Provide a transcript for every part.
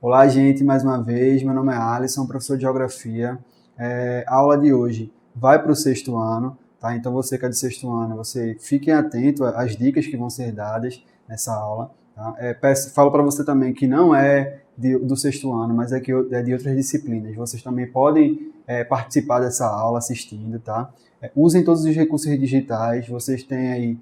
Olá, gente, mais uma vez. Meu nome é Alisson, professor de Geografia. A aula de hoje vai para o sexto ano, tá? Então, você que é do sexto ano, você fiquem atento às dicas que vão ser dadas nessa aula, tá? Falo para você também que não é do sexto ano, mas é de outras disciplinas. Vocês também podem participar dessa aula assistindo, tá? Usem todos os recursos digitais. Vocês têm aí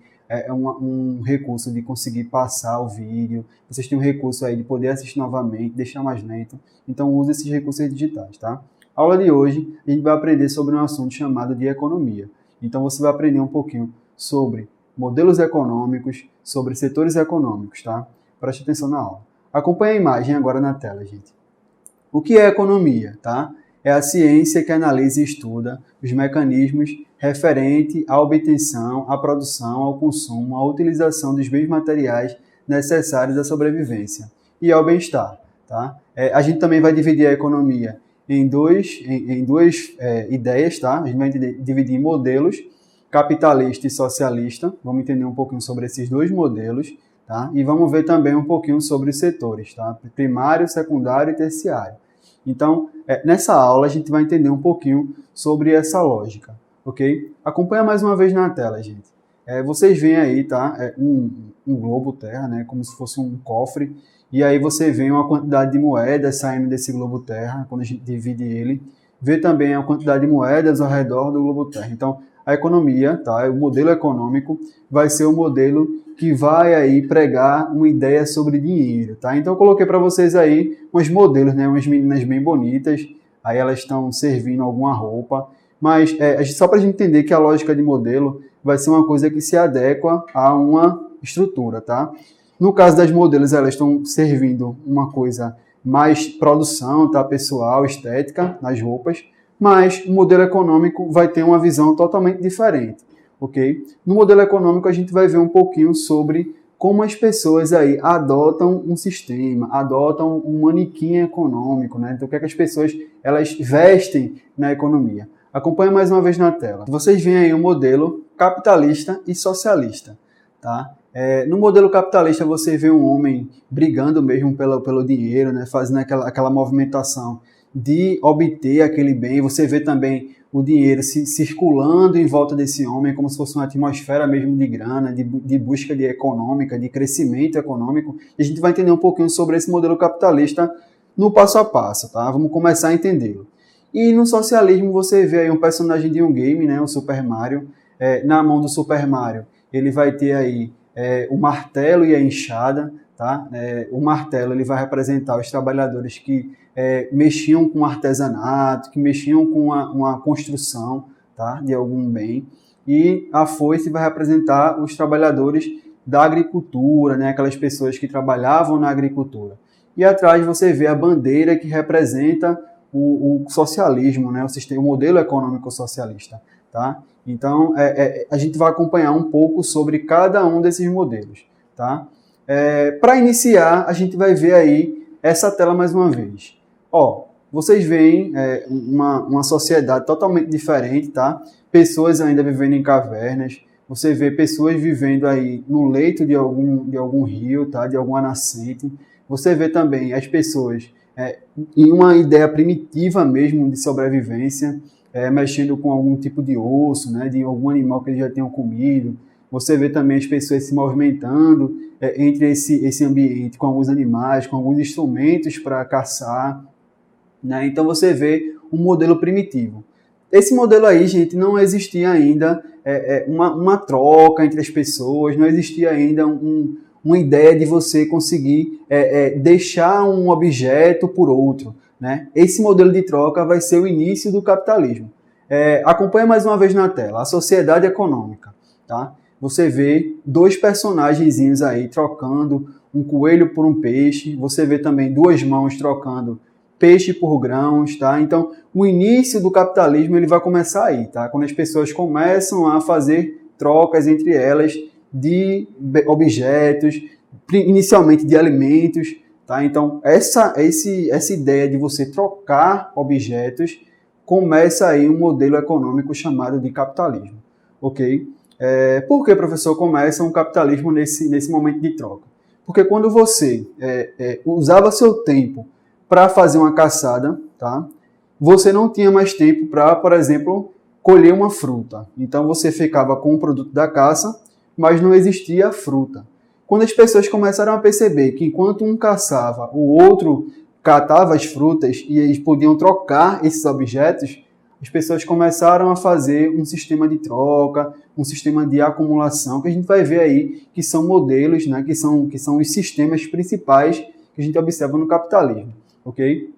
um recurso de conseguir passar o vídeo, vocês têm um recurso aí de poder assistir novamente, deixar mais lento, então use esses recursos digitais, tá? A aula de hoje, a gente vai aprender sobre um assunto chamado de economia. Então você vai aprender um pouquinho sobre modelos econômicos, sobre setores econômicos, tá? Preste atenção na aula. Acompanhe a imagem agora na tela, gente. O que é economia, tá? É a ciência que analisa e estuda os mecanismos referentes à obtenção, à produção, ao consumo, à utilização dos bens materiais necessários à sobrevivência e ao bem-estar. Tá? A gente também vai dividir a economia em duas ideias. Tá? A gente vai dividir em modelos, capitalista e socialista. Vamos entender um pouquinho sobre esses dois modelos. Tá? E vamos ver também um pouquinho sobre os setores, tá? Primário, secundário e terciário. Então, nessa aula a gente vai entender um pouquinho sobre essa lógica, ok? Acompanha mais uma vez na tela, gente. Vocês veem aí, tá? Um globo terra, né? Como se fosse um cofre. E aí você vê uma quantidade de moedas saindo desse globo terra, quando a gente divide ele. Vê também a quantidade de moedas ao redor do globo terra. Então, a economia, tá? O modelo econômico vai ser o modelo que vai aí pregar uma ideia sobre dinheiro, tá? Então eu coloquei para vocês aí uns modelos, né? Umas meninas bem bonitas, aí elas estão servindo alguma roupa, mas só para a gente entender que a lógica de modelo vai ser uma coisa que se adequa a uma estrutura, tá? No caso das modelos, elas estão servindo uma coisa mais produção, tá? Pessoal, estética nas roupas, mas o modelo econômico vai ter uma visão totalmente diferente. Okay? No modelo econômico, a gente vai ver um pouquinho sobre como as pessoas aí adotam um sistema, adotam um manequim econômico, né? Então, o que é que as pessoas elas vestem na economia? Acompanhe mais uma vez na tela. Vocês veem aí um modelo capitalista e socialista, tá? No modelo capitalista, você vê um homem brigando mesmo pelo dinheiro, né? Fazendo aquela movimentação de obter aquele bem. Você vê também o dinheiro circulando em volta desse homem como se fosse uma atmosfera mesmo de grana, de busca de econômica, de crescimento econômico. E a gente vai entender um pouquinho sobre esse modelo capitalista no passo a passo, tá? Vamos começar a entendê-lo. E no socialismo você vê aí um personagem de um game, né? O Super Mario. Na mão do Super Mario ele vai ter aí o martelo e a enxada, tá? O martelo ele vai representar os trabalhadores que mexiam com artesanato, que mexiam com uma construção, tá, de algum bem. E a foice vai representar os trabalhadores da agricultura, né, aquelas pessoas que trabalhavam na agricultura. E atrás você vê a bandeira que representa o socialismo, né, o modelo econômico socialista. Tá? Então, a gente vai acompanhar um pouco sobre cada um desses modelos. Tá? Para iniciar, a gente vai ver aí essa tela mais uma vez. Vocês veem uma sociedade totalmente diferente, tá? Pessoas ainda vivendo em cavernas, você vê pessoas vivendo aí no leito de algum rio, tá? De alguma nascente. Você vê também as pessoas em uma ideia primitiva mesmo de sobrevivência, mexendo com algum tipo de osso, né? De algum animal que eles já tenham comido. Você vê também as pessoas se movimentando entre esse ambiente, com alguns animais, com alguns instrumentos para caçar. Né? Então você vê um modelo primitivo. Esse modelo aí, gente, não existia ainda uma troca entre as pessoas, não existia ainda uma ideia de você conseguir deixar um objeto por outro. Né? Esse modelo de troca vai ser o início do capitalismo. Acompanhe mais uma vez na tela, a sociedade econômica. Tá? Você vê dois personagenzinhos aí trocando um coelho por um peixe, você vê também duas mãos trocando peixe por grãos, tá? Então, o início do capitalismo ele vai começar aí, tá? Quando as pessoas começam a fazer trocas entre elas de objetos, inicialmente de alimentos, tá? Então, essa ideia de você trocar objetos começa aí um modelo econômico chamado de capitalismo, ok? Por que, professor, começa um capitalismo nesse momento de troca? Porque quando você usava seu tempo para fazer uma caçada, tá? Você não tinha mais tempo para, por exemplo, colher uma fruta. Então você ficava com o produto da caça, mas não existia a fruta. Quando as pessoas começaram a perceber que enquanto um caçava, o outro catava as frutas e eles podiam trocar esses objetos, as pessoas começaram a fazer um sistema de troca, um sistema de acumulação, que a gente vai ver aí que são modelos, né, que são os sistemas principais que a gente observa no capitalismo, ok?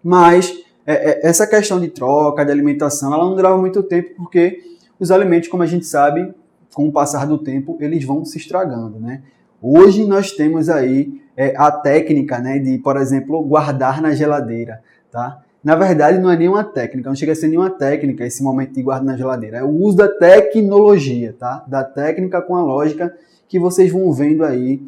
Mas essa questão de troca, de alimentação, ela não durava muito tempo porque os alimentos, como a gente sabe, com o passar do tempo, eles vão se estragando, né? Hoje nós temos aí a técnica, né, de, por exemplo, guardar na geladeira, tá? Na verdade, não é nenhuma técnica, não chega a ser nenhuma técnica esse momento de guardar na geladeira. É o uso da tecnologia, tá? Da técnica com a lógica que vocês vão vendo aí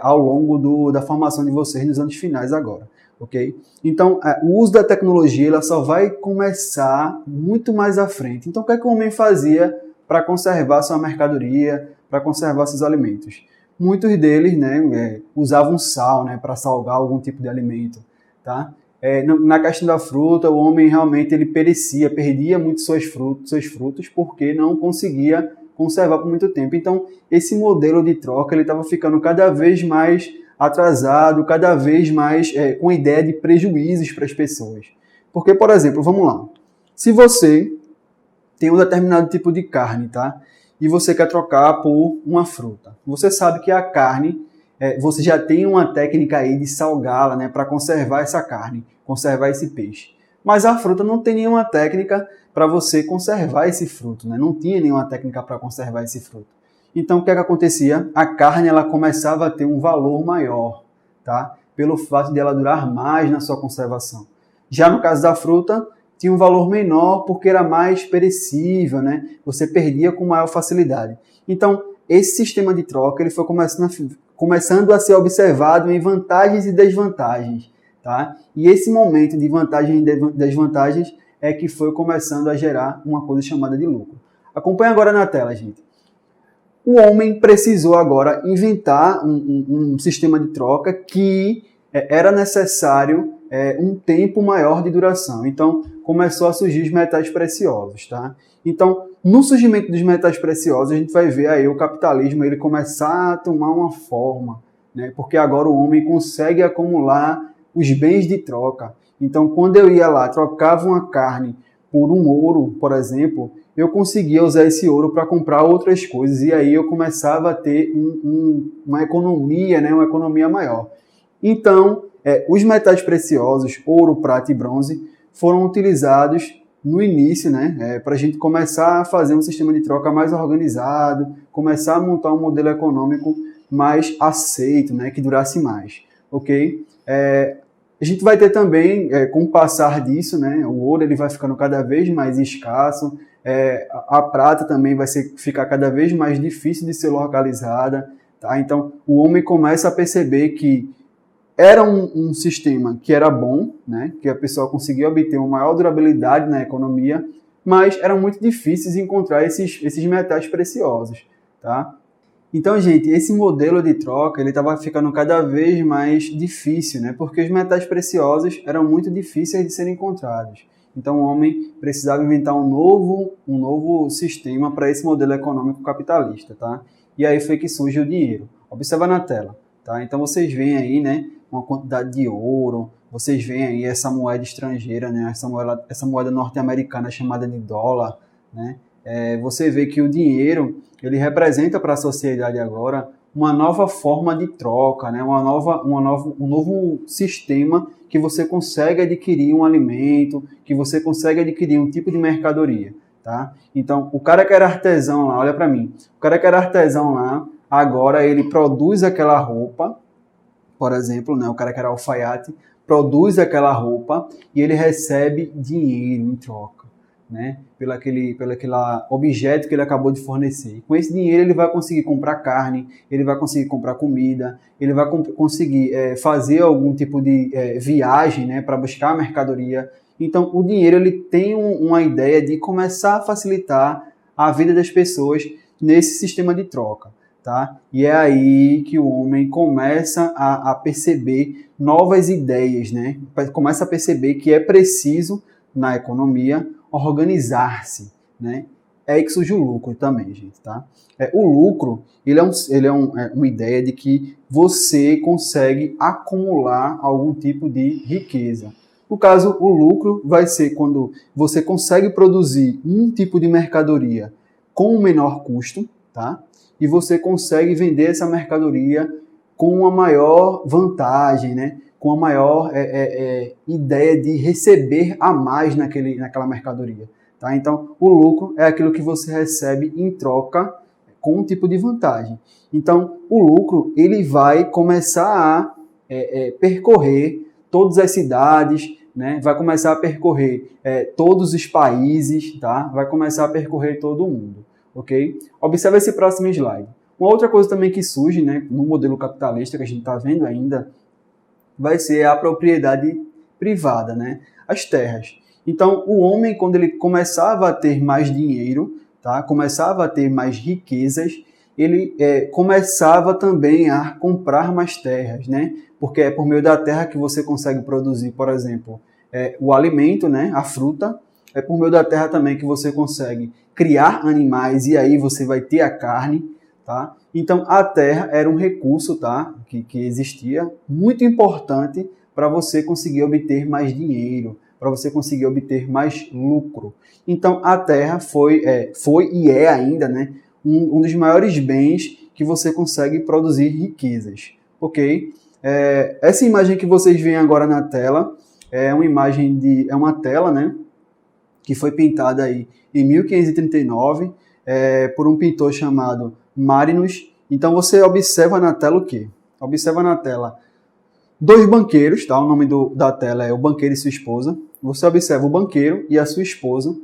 ao longo da formação de vocês nos anos finais agora, ok? Então, o uso da tecnologia ela só vai começar muito mais à frente. Então, o que é que o homem fazia para conservar sua mercadoria, para conservar seus alimentos? Muitos deles, né, usavam sal, né, para salgar algum tipo de alimento, tá? Na questão da fruta, o homem realmente ele perdia muito seus frutos porque não conseguia conservar por muito tempo. Então, esse modelo de troca ele estava ficando cada vez mais atrasado, cada vez mais com ideia de prejuízos para as pessoas. Porque, por exemplo, vamos lá, se você tem um determinado tipo de carne, tá? E você quer trocar por uma fruta. Você sabe que a carne, você já tem uma técnica aí de salgá-la, né, para conservar essa carne, conservar esse peixe. Mas a fruta não tem nenhuma técnica para você conservar esse fruto, né? Não tinha nenhuma técnica para conservar esse fruto. Então, o que acontecia? A carne ela começava a ter um valor maior, tá? Pelo fato de ela durar mais na sua conservação. Já no caso da fruta, tinha um valor menor porque era mais perecível, né? Você perdia com maior facilidade. Então, esse sistema de troca ele foi começando a ser observado em vantagens e desvantagens, tá? E esse momento de vantagens e desvantagens é que foi começando a gerar uma coisa chamada de lucro. Acompanhe agora na tela, gente. O homem precisou agora inventar um sistema de troca que era necessário um tempo maior de duração. Então, começou a surgir os metais preciosos, tá? Então, no surgimento dos metais preciosos, a gente vai ver aí o capitalismo ele começar a tomar uma forma, né? Porque agora o homem consegue acumular os bens de troca. Então, quando eu ia lá, trocava uma carne por um ouro, por exemplo, eu conseguia usar esse ouro para comprar outras coisas e aí eu começava a ter uma economia, né? Uma economia maior. Então, os metais preciosos, ouro, prata e bronze, foram utilizados no início, né, para a gente começar a fazer um sistema de troca mais organizado, começar a montar um modelo econômico mais aceito, né, que durasse mais, ok? A gente vai ter também, com o passar disso, né, o ouro ele vai ficando cada vez mais escasso, a prata também vai ficar cada vez mais difícil de ser localizada, tá? Então, o homem começa a perceber que era um sistema que era bom, né? Que a pessoa conseguia obter uma maior durabilidade na economia, mas era muito difícil encontrar esses metais preciosos, tá? Então, gente, esse modelo de troca ele estava ficando cada vez mais difícil, né? Porque os metais preciosos eram muito difíceis de serem encontrados. Então, o homem precisava inventar um novo sistema para esse modelo econômico capitalista, tá? E aí foi que surge o dinheiro. Observa na tela, tá? Então, vocês veem aí, né? Uma quantidade de ouro, vocês veem aí essa moeda estrangeira, né? Essa moeda norte-americana chamada de dólar, né? Você vê que o dinheiro ele representa para a sociedade agora uma nova forma de troca, né? um novo sistema que você consegue adquirir um alimento, que você consegue adquirir um tipo de mercadoria, tá? Então, o cara que era artesão lá, olha para mim, o cara que era artesão lá, agora ele produz aquela roupa, por exemplo, né, o cara que era alfaiate, produz aquela roupa e ele recebe dinheiro em troca, né, pelo aquele objeto que ele acabou de fornecer. E com esse dinheiro ele vai conseguir comprar carne, ele vai conseguir comprar comida, ele vai conseguir fazer algum tipo de viagem, né, para buscar a mercadoria. Então, o dinheiro ele tem uma ideia de começar a facilitar a vida das pessoas nesse sistema de troca. tá? E é aí que o homem começa a perceber novas ideias, né? Começa a perceber que é preciso, na economia, organizar-se, né? É aí que surge o lucro também, gente, tá? O lucro, ele é uma ideia de que você consegue acumular algum tipo de riqueza. No caso, o lucro vai ser quando você consegue produzir um tipo de mercadoria com o menor custo, tá? E você consegue vender essa mercadoria com uma maior vantagem, né? Com a maior ideia de receber a mais naquela mercadoria. Tá? Então, o lucro é aquilo que você recebe em troca com um tipo de vantagem. Então, o lucro ele vai começar a percorrer todas as cidades, né? Vai começar a percorrer todos os países, tá? Vai começar a percorrer todo o mundo. Ok? Observe esse próximo slide. Uma outra coisa também que surge, né, no modelo capitalista que a gente está vendo ainda, vai ser a propriedade privada, né? As terras. Então, o homem, quando ele começava a ter mais dinheiro, tá? Começava a ter mais riquezas, ele começava também a comprar mais terras, né? Porque é por meio da terra que você consegue produzir, por exemplo, o alimento, né? A fruta. É por meio da terra também que você consegue criar animais e aí você vai ter a carne, tá? Então, a terra era um recurso, tá? que existia, muito importante para você conseguir obter mais dinheiro, para você conseguir obter mais lucro. Então, a terra foi e é ainda, né, um dos maiores bens que você consegue produzir riquezas. Ok? Essa imagem que vocês veem agora na tela é uma tela, né, que foi pintada aí em 1539 por um pintor chamado Marinus. Então você observa na tela o quê? Observa na tela dois banqueiros, tá? O nome da tela é O Banqueiro e Sua Esposa. Você observa o banqueiro e a sua esposa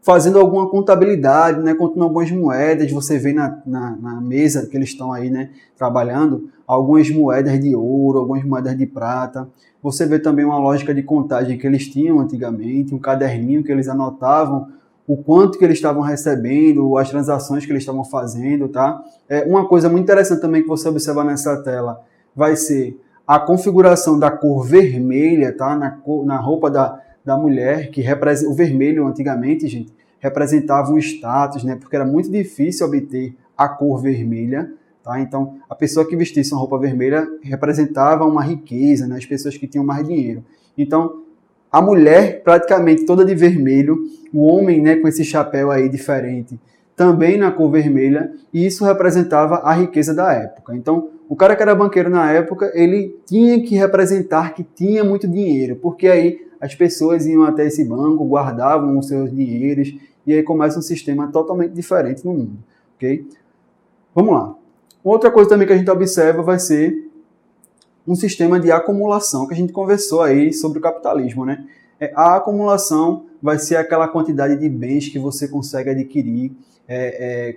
fazendo alguma contabilidade, né, contando algumas moedas. Você vê na mesa que eles estão aí, né, trabalhando, algumas moedas de ouro, algumas moedas de prata. Você vê também uma lógica de contagem que eles tinham antigamente, um caderninho que eles anotavam o quanto que eles estavam recebendo, as transações que eles estavam fazendo, tá? Uma coisa muito interessante também que você observa nessa tela vai ser a configuração da cor vermelha, tá? Na roupa da mulher, que representa o vermelho antigamente, gente, representava um status, né? Porque era muito difícil obter a cor vermelha, tá? Então, a pessoa que vestisse uma roupa vermelha representava uma riqueza, né? As pessoas que tinham mais dinheiro. Então, a mulher praticamente toda de vermelho, o homem, né, com esse chapéu aí diferente, também na cor vermelha, e isso representava a riqueza da época. Então, o cara que era banqueiro na época, ele tinha que representar que tinha muito dinheiro, porque aí as pessoas iam até esse banco, guardavam os seus dinheiros, e aí começa um sistema totalmente diferente no mundo. Ok? Vamos lá. Outra coisa também que a gente observa vai ser um sistema de acumulação, que a gente conversou aí sobre o capitalismo, né? A acumulação vai ser aquela quantidade de bens que você consegue adquirir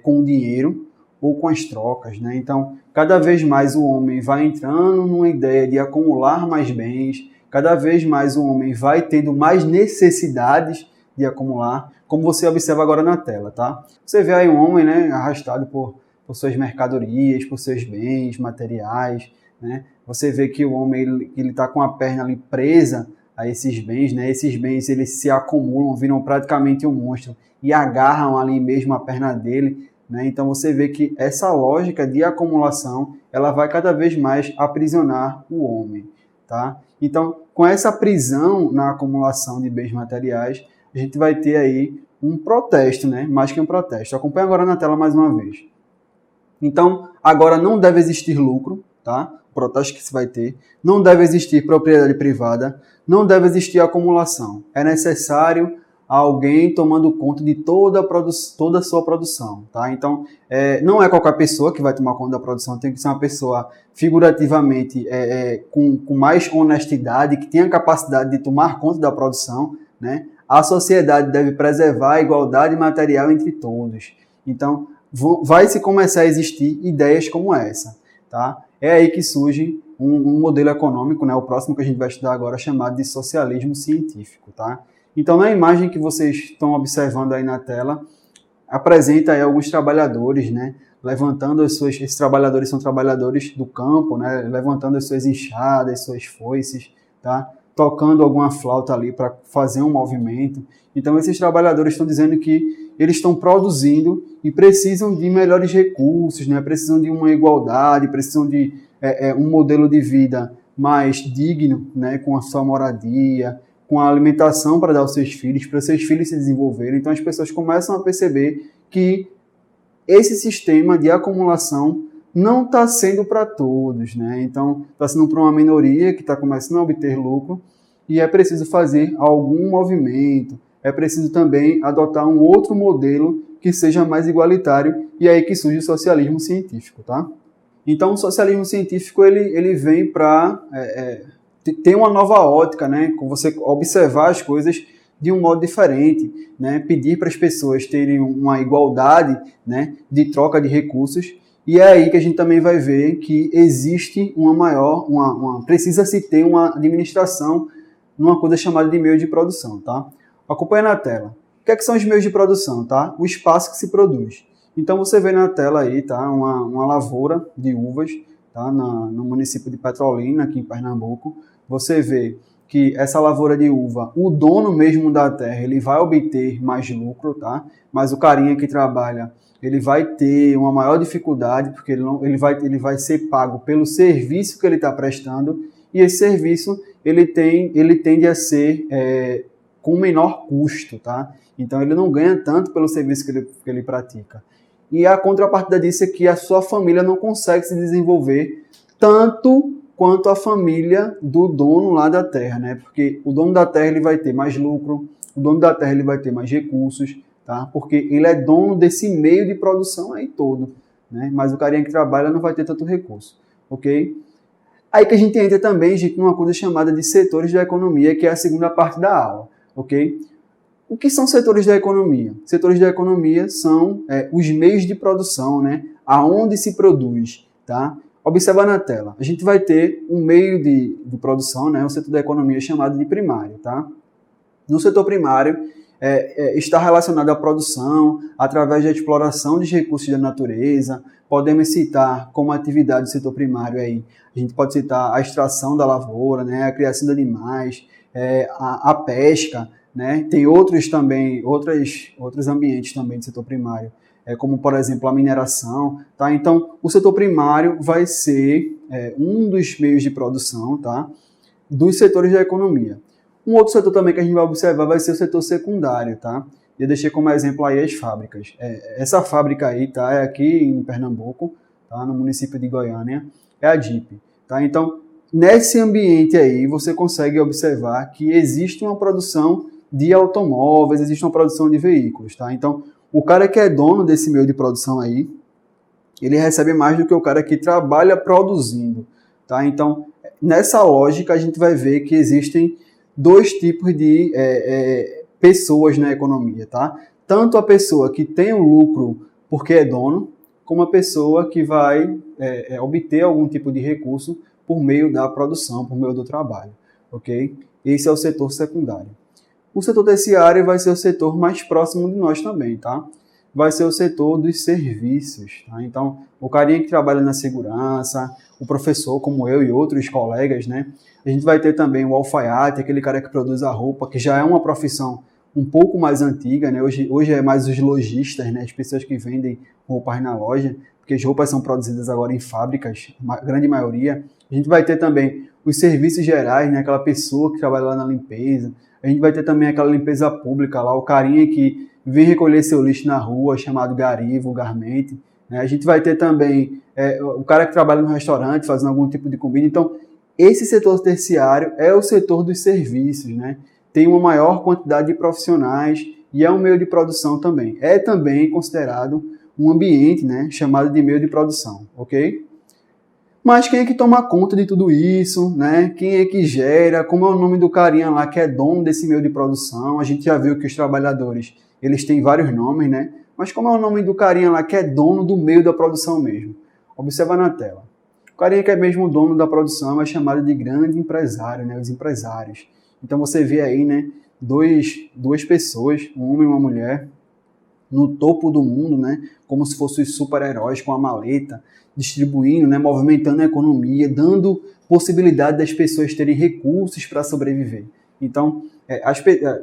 com o dinheiro ou com as trocas, né? Então, cada vez mais o homem vai entrando numa ideia de acumular mais bens, cada vez mais o homem vai tendo mais necessidades de acumular, como você observa agora na tela, tá? Você vê aí um homem, né, arrastado por suas mercadorias, por seus bens materiais, né? Você vê que o homem ele está com a perna ali presa a esses bens, né? Esses bens eles se acumulam, viram praticamente um monstro e agarram ali mesmo a perna dele, né? Então você vê que essa lógica de acumulação ela vai cada vez mais aprisionar o homem, tá? Então, com essa prisão na acumulação de bens materiais, a gente vai ter aí um protesto, né? Mais que um protesto. Acompanhe agora na tela mais uma vez. Então, agora não deve existir lucro, tá? O protesto que se vai ter. Não deve existir propriedade privada. Não deve existir acumulação. É necessário alguém tomando conta de toda a sua produção, tá? Então, não é qualquer pessoa que vai tomar conta da produção, tem que ser uma pessoa figurativamente com mais honestidade, que tenha capacidade de tomar conta da produção, né? A sociedade deve preservar a igualdade material entre todos. Então, vai se começar a existir ideias como essa, tá? É aí que surge um modelo econômico, né? O próximo que a gente vai estudar agora, chamado de socialismo científico, tá? Então, na imagem que vocês estão observando aí na tela, apresenta aí alguns trabalhadores, né, levantando esses trabalhadores são trabalhadores do campo, né, levantando as suas enxadas, suas foices, tá, tocando alguma flauta ali para fazer um movimento. Então esses trabalhadores estão dizendo que eles estão produzindo e precisam de melhores recursos, né, precisam de uma igualdade, precisam de um modelo de vida mais digno, né, com a sua moradia, com a alimentação para dar aos seus filhos, para os seus filhos se desenvolverem. Então as pessoas começam a perceber que esse sistema de acumulação não está sendo para todos, né? Então está sendo para uma minoria que está começando a obter lucro e é preciso fazer algum movimento, é preciso também adotar um outro modelo que seja mais igualitário e é aí que surge o socialismo científico, tá? Então o socialismo científico ele vem para ter uma nova ótica, né? Com você observar as coisas de um modo diferente, né? Pedir para as pessoas terem uma igualdade, né, de troca de recursos, e é aí que a gente também vai ver que existe precisa-se ter uma administração numa coisa chamada de meio de produção, tá? Acompanha na tela. O que é que são os meios de produção, tá? O espaço que se produz. Então você vê na tela aí, tá, uma lavoura de uvas, tá, no município de Petrolina, aqui em Pernambuco. Você vê que essa lavoura de uva, o dono mesmo da terra, ele vai obter mais lucro, tá? Mas o carinha que trabalha, ele vai ter uma maior dificuldade, porque ele vai ser pago pelo serviço que ele está prestando, e esse serviço ele tende a ser com menor custo, tá? Então ele não ganha tanto pelo serviço que ele pratica. E a contrapartida disso é que a sua família não consegue se desenvolver tanto quanto a família do dono lá da terra, né? Porque o dono da terra ele vai ter mais lucro, o dono da terra ele vai ter mais recursos, tá? Porque ele é dono desse meio de produção aí todo, né? Mas o carinha que trabalha não vai ter tanto recurso, ok? Aí que a gente entra também, gente, numa coisa chamada de setores da economia, que é a segunda parte da aula, ok? O que são setores da economia? Setores da economia são os meios de produção, né? Aonde se produz, tá? Observa na tela. A gente vai ter um meio de produção, né? O setor da economia chamado de primário, tá? No setor primário, está relacionado à produção, através da exploração dos recursos da natureza. Podemos citar como atividade do setor primário aí, a gente pode citar a extração da lavoura, né? A criação de animais, a pesca, né? Tem outros ambientes também do setor primário, como, por exemplo, a mineração, tá? Então, o setor primário vai ser um dos meios de produção, tá, dos setores da economia. Um outro setor também que a gente vai observar vai ser o setor secundário, tá? Eu deixei como exemplo aí as fábricas. Essa fábrica aí, tá, é aqui em Pernambuco, tá, no município de Goiânia, é a DIP, tá? Então, nesse ambiente aí, você consegue observar que existe uma produção de automóveis, existe uma produção de veículos, tá? Então, o cara que é dono desse meio de produção aí, ele recebe mais do que o cara que trabalha produzindo, tá? Então, nessa lógica, a gente vai ver que existem dois tipos de pessoas na economia, tá? Tanto a pessoa que tem o lucro porque é dono, como a pessoa que vai obter algum tipo de recurso por meio da produção, por meio do trabalho, ok? Esse é o setor secundário. O setor terciário vai ser o setor mais próximo de nós também, tá? Vai ser o setor dos serviços, tá? Então, o carinha que trabalha na segurança, o professor, como eu e outros colegas, né? A gente vai ter também o alfaiate, aquele cara que produz a roupa, que já é uma profissão um pouco mais antiga, né? Hoje é mais os lojistas, né? As pessoas que vendem roupas na loja, porque as roupas são produzidas agora em fábricas, a grande maioria. A gente vai ter também os serviços gerais, né? Aquela pessoa que trabalha lá na limpeza. A gente vai ter também aquela limpeza pública lá, o carinha que vem recolher seu lixo na rua, chamado gari, vulgarmente. Né? A gente vai ter também o cara que trabalha no restaurante, fazendo algum tipo de comida. Então, esse setor terciário é o setor dos serviços, né? Tem uma maior quantidade de profissionais e é um meio de produção também. É também considerado um ambiente, né, chamado de meio de produção, ok? Mas quem é que toma conta de tudo isso, né? Quem é que gera? Como é o nome do carinha lá que é dono desse meio de produção? A gente já viu que os trabalhadores, eles têm vários nomes, né? Mas como é o nome do carinha lá que é dono do meio da produção mesmo? Observa na tela. O carinha que é mesmo dono da produção é chamado de grande empresário, né? Os empresários. Então você vê aí, né? Duas pessoas, um homem e uma mulher, no topo do mundo, né, como se fossem os super-heróis com a maleta, distribuindo, né, movimentando a economia, dando possibilidade das pessoas terem recursos para sobreviver. Então,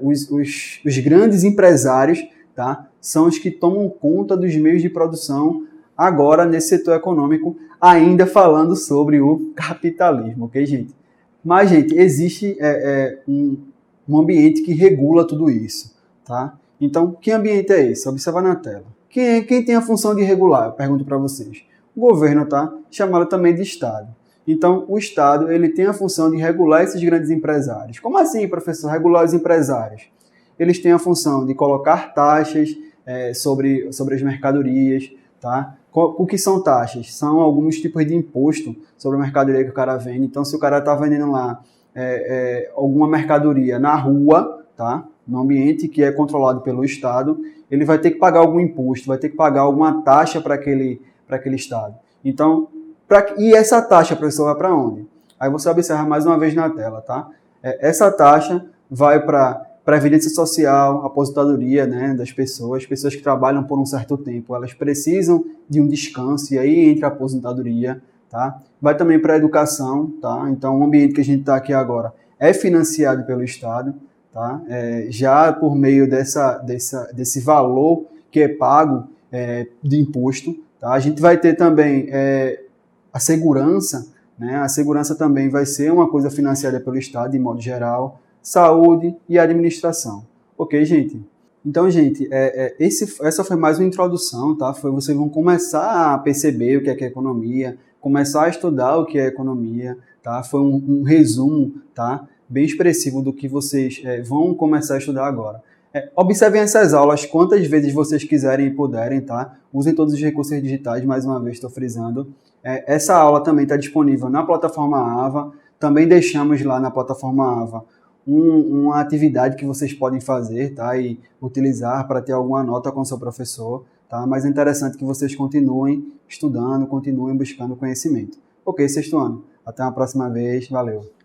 os grandes empresários, tá, são os que tomam conta dos meios de produção agora nesse setor econômico, ainda falando sobre o capitalismo, ok, gente? Mas, gente, existe um ambiente que regula tudo isso, tá? Então, que ambiente é esse? Observa na tela. Quem tem a função de regular? Eu pergunto para vocês. O governo, tá? Chamado também de Estado. Então, o Estado, ele tem a função de regular esses grandes empresários. Como assim, professor, regular os empresários? Eles têm a função de colocar taxas sobre as mercadorias, tá? O que são taxas? São alguns tipos de imposto sobre a mercadoria que o cara vende. Então, se o cara está vendendo lá alguma mercadoria na rua, tá? No ambiente que é controlado pelo Estado, ele vai ter que pagar algum imposto, vai ter que pagar alguma taxa para aquele Estado. Então, e essa taxa, professor, vai para onde? Aí você observa mais uma vez na tela, tá? Essa taxa vai para Previdência Social, aposentadoria, né, das pessoas que trabalham por um certo tempo, elas precisam de um descanso, e aí entra a aposentadoria, tá? Vai também para a educação, tá? Então, o ambiente que a gente está aqui agora é financiado pelo Estado, tá? Já por meio desse valor que é pago de imposto, tá? A gente vai ter também a segurança, né? A segurança também vai ser uma coisa financiada pelo Estado, de modo geral, saúde e administração. Ok, gente? Então, gente, essa foi mais uma introdução, tá? Vocês vão começar a perceber o que é economia, começar a estudar o que é economia, tá? Foi um resumo, tá? Bem expressivo do que vocês vão começar a estudar agora. Observem essas aulas quantas vezes vocês quiserem e puderem, tá? Usem todos os recursos digitais, mais uma vez estou frisando. Essa aula também está disponível na plataforma AVA, também deixamos lá na plataforma AVA uma atividade que vocês podem fazer, tá? E utilizar para ter alguma nota com o seu professor, tá? Mas é interessante que vocês continuem estudando, continuem buscando conhecimento. Ok, sexto ano. Até uma próxima vez. Valeu!